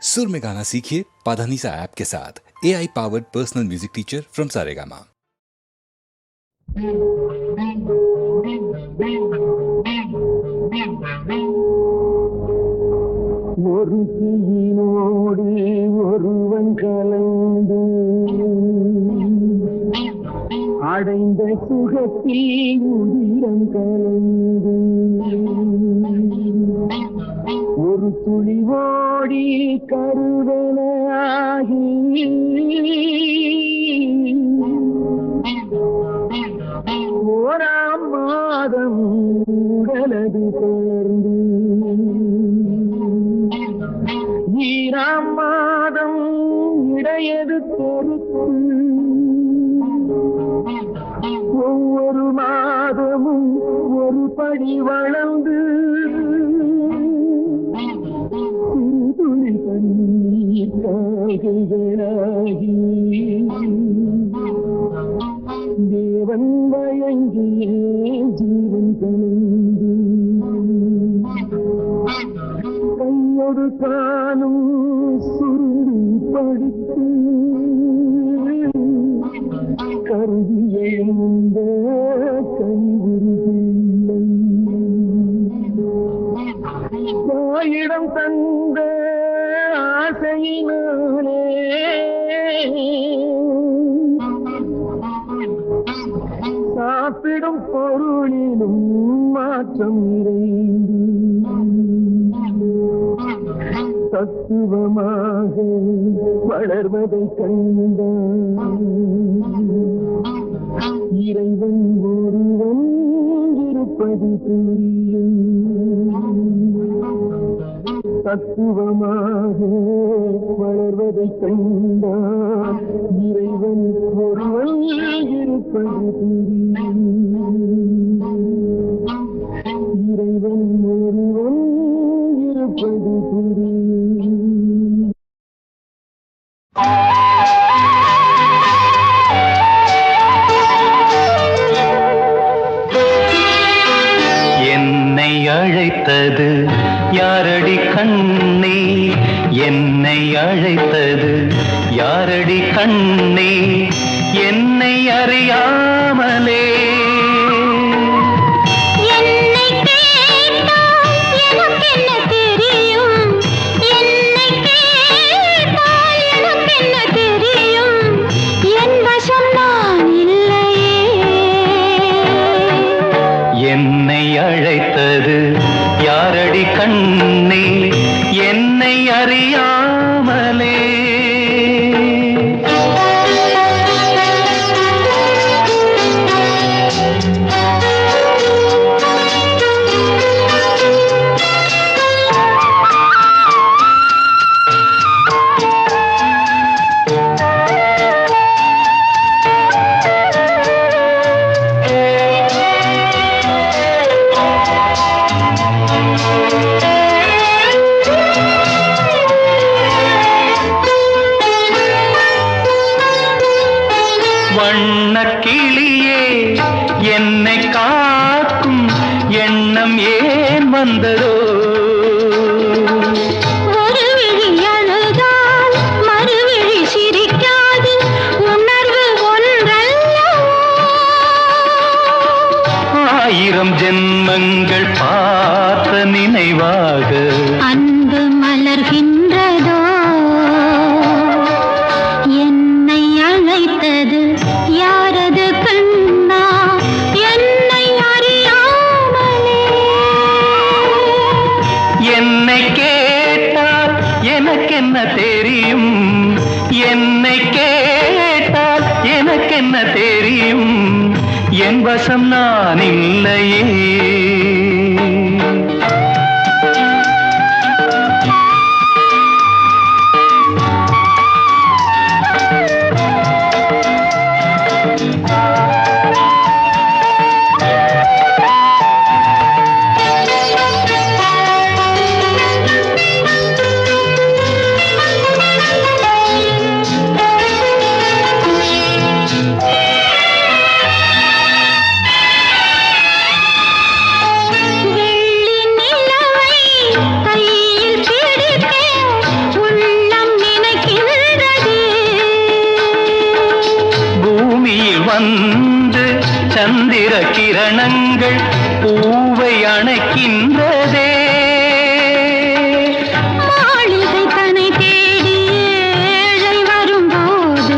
सुर में गाना सीखिए पाधानीसा ऐप के साथ। AI powered personal music teacher from Saregama. ஒரு தீயினோடு ஒருவன் கலந்து அடைந்த சுகத்தில் உதிரம் கலந்து ஒரு துளி ஓடி கருவனாகி ஓராம் மாதம் உடலது சேர்ந்து ஈராம் மாதம் இடையது பொறுத்து ஒவ்வொரு மாதமும் ஒரு படி வளர்ந்து சிறுதுளி தண்ணீர் கால்களாகி தேவன் வழங்கிய ஜீவன் கலந்து கையொரு காணும் சுருளி படித்து கருதி எழுந்த கனிவுறு பிள்ளை தாயிடம் தந்த ஆசையினாலே சாப்பிடும் பொருளிலும் மாற்றம் நிறைந்து தத்துவமாக வளர்வதை கண்டான் இறைவன் ஒருவன் இருப்பது புரியும் தத்துவமாக வளர்வதை கண்டான் இறைவன் ஒருவன் இருப்பது புரியும் இறைவன் ஒருவன் இருப்பது புரியும். என்னை அழைத்தது யாரடி கண்ணே, என்னை அழைத்தது யாரடி கண்ணே, என்னை அறியாமலே என்னை அழைத்தது யாரடி கண்ணே, என்னை அறியாமலே வண்ணக்கிளியே என்னை காக்கும் எண்ணம் ஏன் வந்ததோ, ஒரு விழி அழுதால் மறுவிழி சிரிக்காது, உணர்வு ஒன்றல்ல, ஆயிரம் ஜென்மங்கள் பார்த்த நினைவாக அன்பு மலர்கின்றதோ, என்னை அழைத்தது யாரது கண்ணா, என்னை அறியாமலே என்னை கேட்டால் எனக்கென்ன தெரியும், என்னை கேட்டால் எனக்கென்ன தெரியும், என் வசம் நான் இல்லையே. கணங்கள் பூவை அணைக்கின்றதே. மாளிகை தனை தேடி ஏழை வரும்போது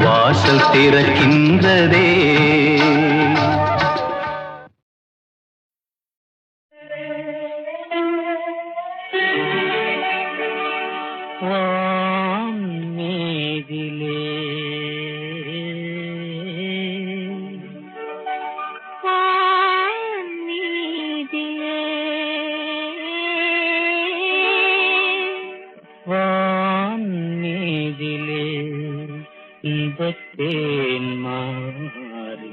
வாசல் திறக்கின்றதே. இன்பத்தேன் மாறி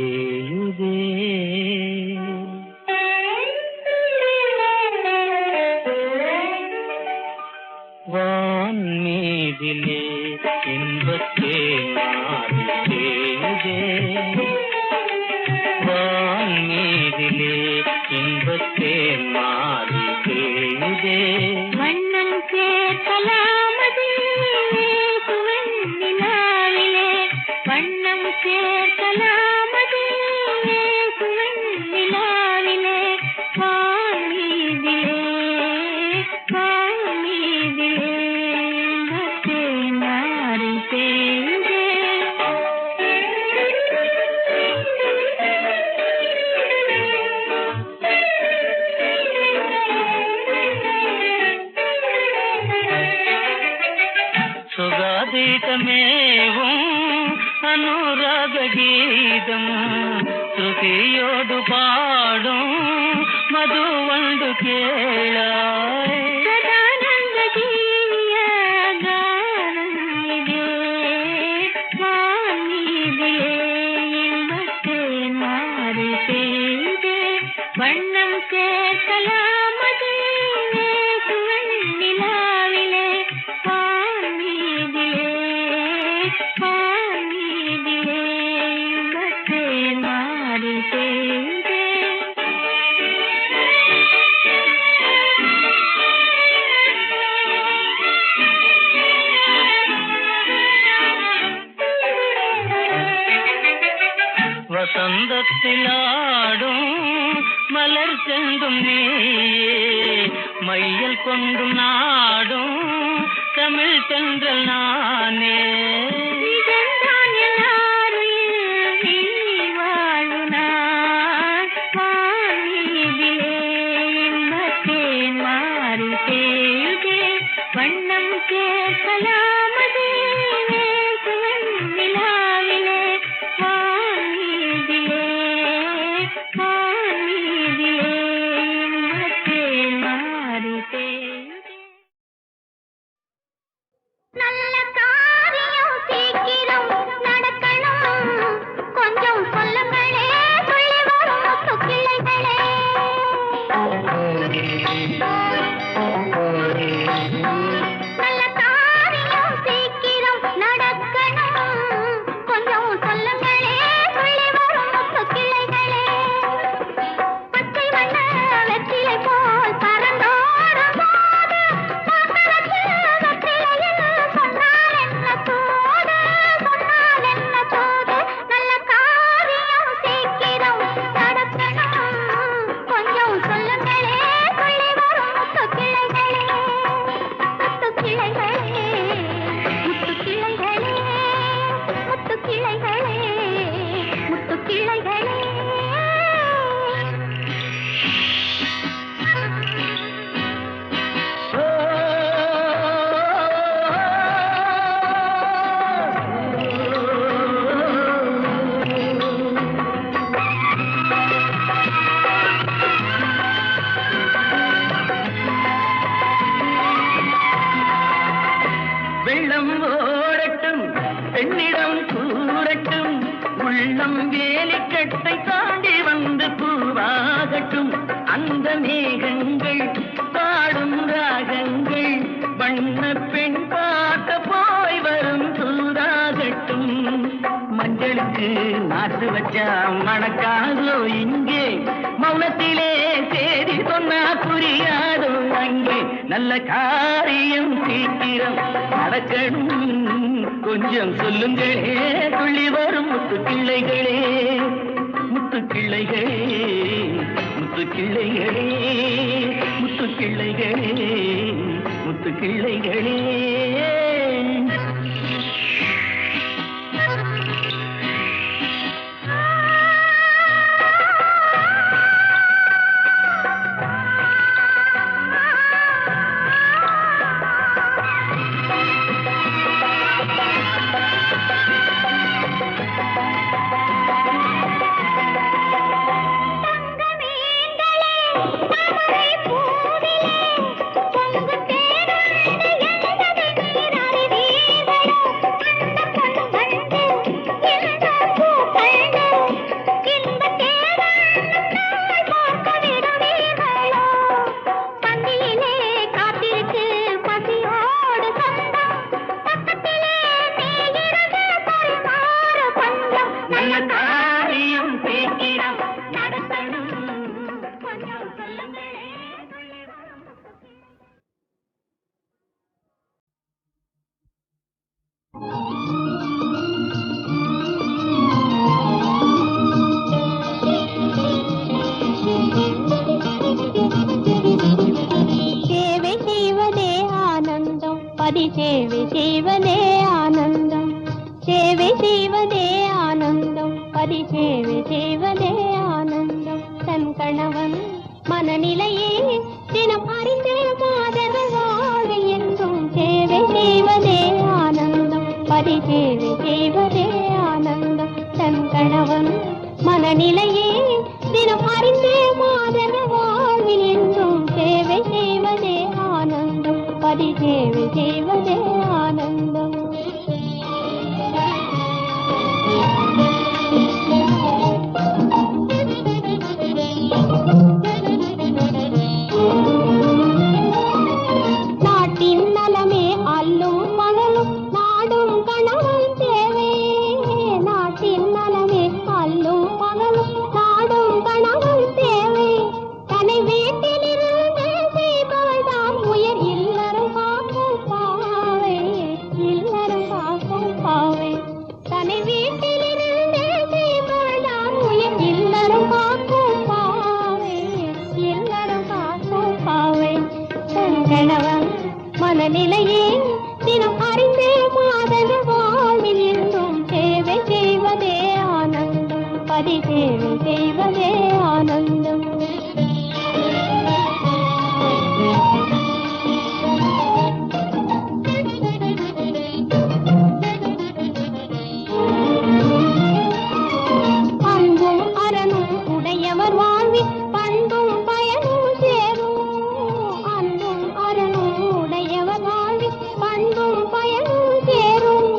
ஏயுதே. வான் மீதிலே இன்பத்தேன் மாறி ஏயுதே. வான் மீதிலே இன்பத்தேன் மாறி ஏயுதே. வண்ணம் சேர்க்கலாமது நிலாவிலே, வண்ணம் சேர்க்கலாமது நிலாவிலே. வானீதிலே வானீதிலே மாறி தேய்ந்தே. சுகாதீதமேவும் அனுராக கீதம் சுகியோடு பாடும் மதுவண்டு கேளாய். சதானந்த ஜீவிய கானம் இதே. வானீதிலே இன்பத்தேன் மாறி தேய்ந்தே. வண்ணம் சேர்க்கலாமது நிலாவிலே. வானீதிலே வானீதிலே இன்பத்தேன் மாறி தேய்ந்தே. வசந்தத்தில் ஆடும் மலர் செண்டும் நீயே, மையல் கொண்டும் நாடும் தமிழ் தென்றல் நானே. இதன்தான் எல்லாருயிர் நீ வாழும் நாள். வானீதிலே இன்பத்தேன் மாறி தேய்ந்தே. வண்ணம் சேர்க்கலாமது நிலாவிலே. வானீதிலே வானீதிலே இன்பத்தேன் மாறி தேய்ந்தே. நல்ல காரியம் சீக்கிரம் நடக்கணும், கொஞ்சம் சொல்லுங்களே சொல்லி வரும் முத்து கிளைகளே. நல்ல காரியம் சீக்கிரம் நடக்கணும், கொஞ்சம் சொல்லுங்களே சொல்லி வரும் முத்து கிளைகளே. பச்சை வண்ண வெற்றிலை போல் பறந்தோடும் போது மங்களத்து வெற்றிலையில் சொன்னால் என்ன தூது, சொன்னால் என்ன தூது. நல்ல காரியம் சீக்கிரம் நடக்கணும், கொஞ்சம் சொல்லுங்களே சொல்லி வரும் முத்து கிளைகளே. முத்து கிளைகளே முத்து கிளைகளே முத்து கிளைகளே முத்து கிளைகளே. வெள்ளம் ஓடட்டும் பெண்ணிடம் கூடட்டும், உள்ளம் வேலிக்கட்டை தாண்டி வந்து பூவாகட்டும். அந்த மேகங்கள் பாடும் ராகங்கள் வண்ண பெண் பார்க்க போய் வரும் தூதாகட்டும். மஞ்சளுக்கு நாட்டு வச்சா மணக்காதோ இங்கே, மௌனத்திலே சேதி சொன்னா புரியாதோ அங்கே. நல்ல காரியம் சீக்கிரம் நடக்கணும், கொஞ்சம் சொல்லுங்களே துள்ளி வரும் முத்து கிளைகளே. முத்து முத்துக்கிளைகளே முத்துக்கிளைகளே முத்துக்கிளைகளே முத்துக்கிளைகளே சேவை செய்வதே ஆனந்தம், சேவை செய்வதே ஆனந்தம், பரிசேவை செய்வதே ஆனந்தம். தன் கணவன் மனநிலையே தினம் அறிந்தே மாதர்கள் வாழ்வு என்றும் சேவை செய்வதே ஆனந்தம், பரிசேவை செய்வதே ஆனந்தம். தன் கணவன் மனநிலையே தினம் அறிந்தே மாதர்கள் வாழ்வில் என்றும் சேவை செய்வதே ஆனந்தம், பரிசேவை செய்வதே ஆனந்தம். நாட்டின் நலமே அல்லும் பகலும் நாடும் கணவன் தேவை, நாட்டின் நலமே அல்லும் பகலும் நாடும் கணவன் தேவை. தன்னை வீட்டிலிருந்து செய்பவள் தான் உயர் இல்லறம் காக்கும் பாவை, இல்லறம் காக்கும் பாவை. தன்னை வீட்டிலிருந்து செய்பவள் தான் உயர் இல்லறம் காக்கும் பாவை, இல்லறம் காக்கும் பாவை. தன் கணவன் மனநிலையே தினம் அறிந்தே மாதங்கள் வாழ்வில் என்றும் சேவை செய்வதே ஆனந்தம், பரிசேவை செய்வதே ஆனந்தம். அன்பும் அரணும் உடையவர் வாழ்வில் பண்பும் பயனும் சேரும், அன்பும் அரணும் உடையவர் வாழ்வில் பண்பும் பயனும் சேரும்.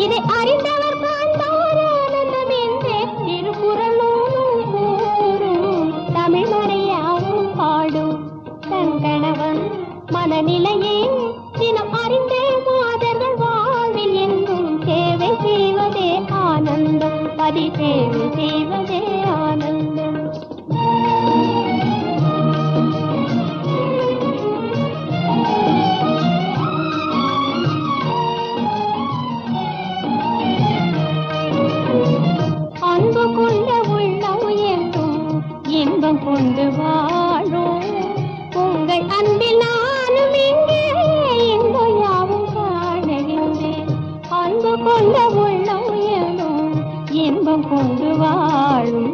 இதை அறிந்தவர் காண்பார் ஆனந்தம் என்றே திருக்குறளும் கூறும், தமிழ் மறையாவும் பாடும். தன் கணவன் மனநிலையே தினம் அறிந்தே மாதர்கள் வாழ்வில் என்றும் சேவை செய்வதே ஆனந்தம், பரிசேவை செய்வதே ஆனந்தம். அன்பு கொண்ட உள்ளம் என்றும் இன்பம் கொண்டு வாழும், உங்கள் அன்பில் நானும் இங்கே இன்பம் யாவும் காணுகின்றேன். அன்பு கொண்ட உள்ளம் என்றும் இன்பம் கொண்டு வாழும்.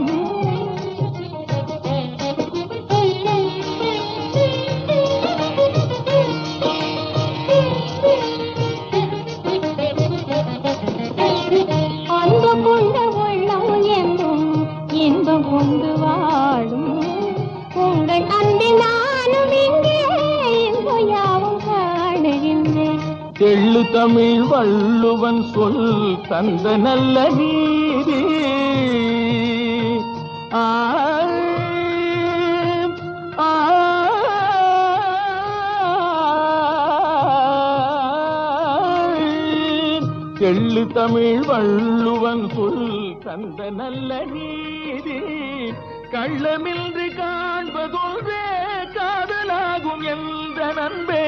அன்பு கொண்ட உள்ளம் என்றும் இன்பம் கொண்டு வாழும், உங்கள் அன்பில் நானும் இங்கே இன்பம் யாவும் காணுகின்றேன். தெள்ளு தமிழ் வள்ளுவன் சொல் தந்த நல்ல நீதி, ஆ ஆ தெள்ளு தமிழ் வள்ளுவன் சொல் தந்த நல்ல நீதி, கள்ளமின்றி காண்பதொன்றே காதலாகும் என்ற நண்பே.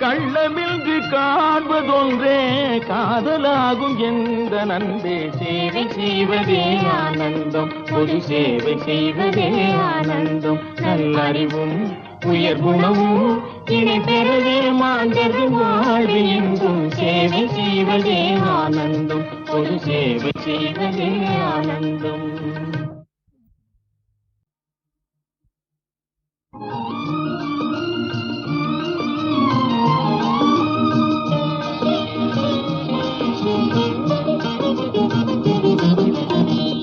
கள்ளமின்றி காண்பதொன்றே காதலாகும் எந்த நன்பே. சேவை செய்வதே ஆனந்தம், பொது சேவை செய்வதே ஆனந்தம். நல்லறிவும் உயர் குணமும் இணை பெறவே மாந்தது வாழ்வு என்றும். சேவை செய்வதே ஆனந்தம், பொது சேவை செய்வதே ஆனந்தம்.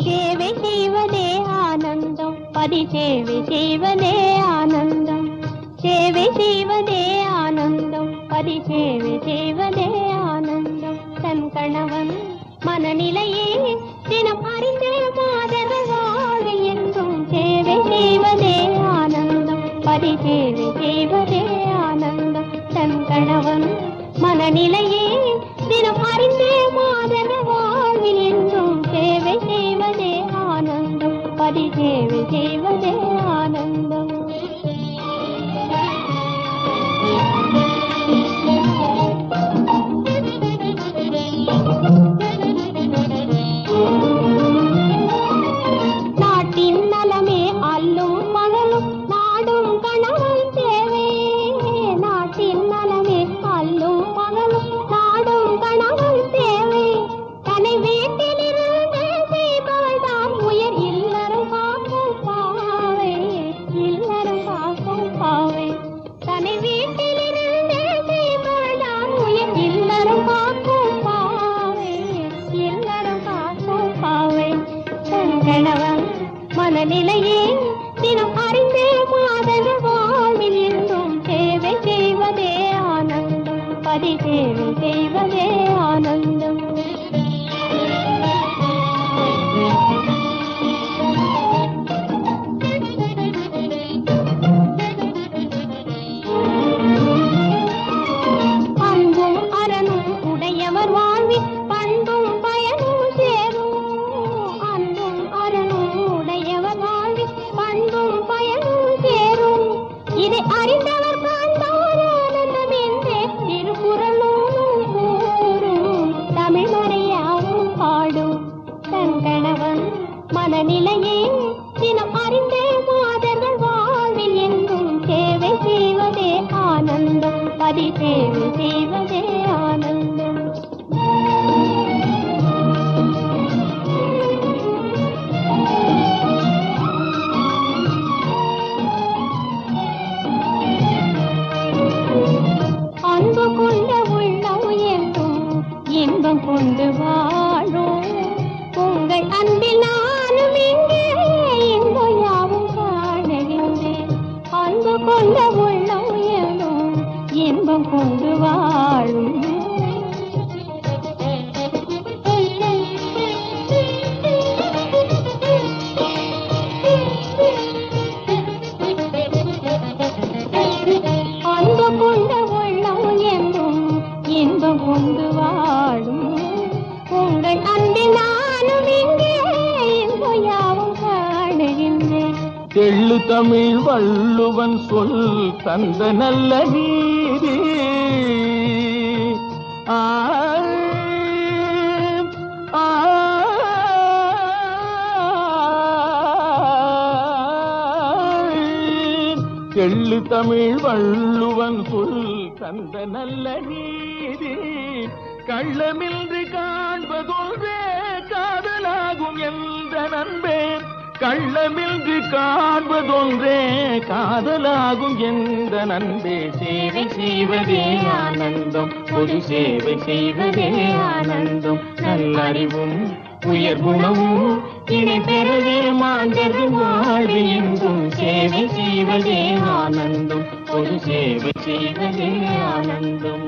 சேவை செய்வதே ஆனந்தம், பதி சேவை செய்வதே ஆனந்தம். சேவை செய்வதே ஆனந்தம், பதி சேவை செய்வதே ஆனந்தம். தன் கணவன் மனநிலையே தினம் அறிந்து மாதர்கள் வாழ்வு என்றும். சேவை செய்வதே ஆனந்தம், பதி சேவை செய்வதே ஆனந்தம். தன் கணவன் மனநிலையே தினம் அறிந்து மாதர்கள் வாழ்வில் என்றும். சேவை செய்வதே ஆனந்தம், பதி சேவை செய்வதே ஆனந்தம். நாட்டின் நலமே அல்லும் மகளும் நாடும் கணவன் தேவை. நாட்டின் நலமே அல்லும் மகளும் நாடும் கணவன் தேவை. தன்னை வீட்டிலிருந்து செய்பவள் தான் உயர் இல்லறம் காக்கும் பாவை. இல்லறம் காக்கும் பாவை. தன்னை வீட்டிலிருந்து செய்பவள் தான் உயர் இல்லறம் காக்கும் பாவை. இல்லறம் காக்கும் பாவை. தன் கணவன் மனநிலையே தினம் அறிந்து மாதர்கள் வாழ்வில் என்றும். சேவை செய்வதே ஆனந்தம், பதி சேவை செய்வதே ஆனந்தம். அன்பும் அரணும் உடையவர் வாழ்வில் பண்பும் பயனும் சேரும். அன்பும் அரணும் உடையவர் வாழ்வில் பண்பும் பயனும் சேரும். இதை அறிந்தவர் காண்பார் ஆனந்தம் என்றே திருக்குறளும் கூறும். தமிழ் மறையாவும் பாடும். தன் கணவன் மனநிலையே தினம் அறிந்து மாதர்கள் வாழ்வில் என்றும். சேவை செய்வதே ஆனந்தம், பதி சேவை செய்வதே ஆனந்தம். அன்பு கொண்ட உள்ளம் என்றும் இன்பம் கொண்டு வாழும். உங்கள் அன்பில் நானும் இங்கே இன்பம் யாவும் காணுகின்றேன். அன்பு கொண்ட உள்ளம் என்றும் இன்பம் கொண்டு வாழும். அன்பு கொண்ட உள்ளம் என்றும் இன்பம் கொண்டு வாழும். உங்கள் அன்பில் நானும் இங்கே இன்பம் யாவும் காணுகின்றேன். தெள்ளு தமிழ் வள்ளுவன் சொல் தந்த நல்ல நீதி. ஆ ஆ தெள்ளு தமிழ் வள்ளுவன் சொல் தந்த நல்ல நீதி. கள்ளமின்றி காண்பதொன்றே காதலாகும் என்ற நண்பே. கள்ளமின்றி காண்பதொன்றே காதலாகும் என்ற நண்பே. சேவை செய்வதே ஆனந்தம், பொது சேவை செய்வதே ஆனந்தம். நல்லறிவும் உயர் குணமும் இணை பெறவே மாந்தது வாழ்வு என்றும். சேவை செய்வதே ஆனந்தம், பொது சேவை செய்வதே ஆனந்தம்.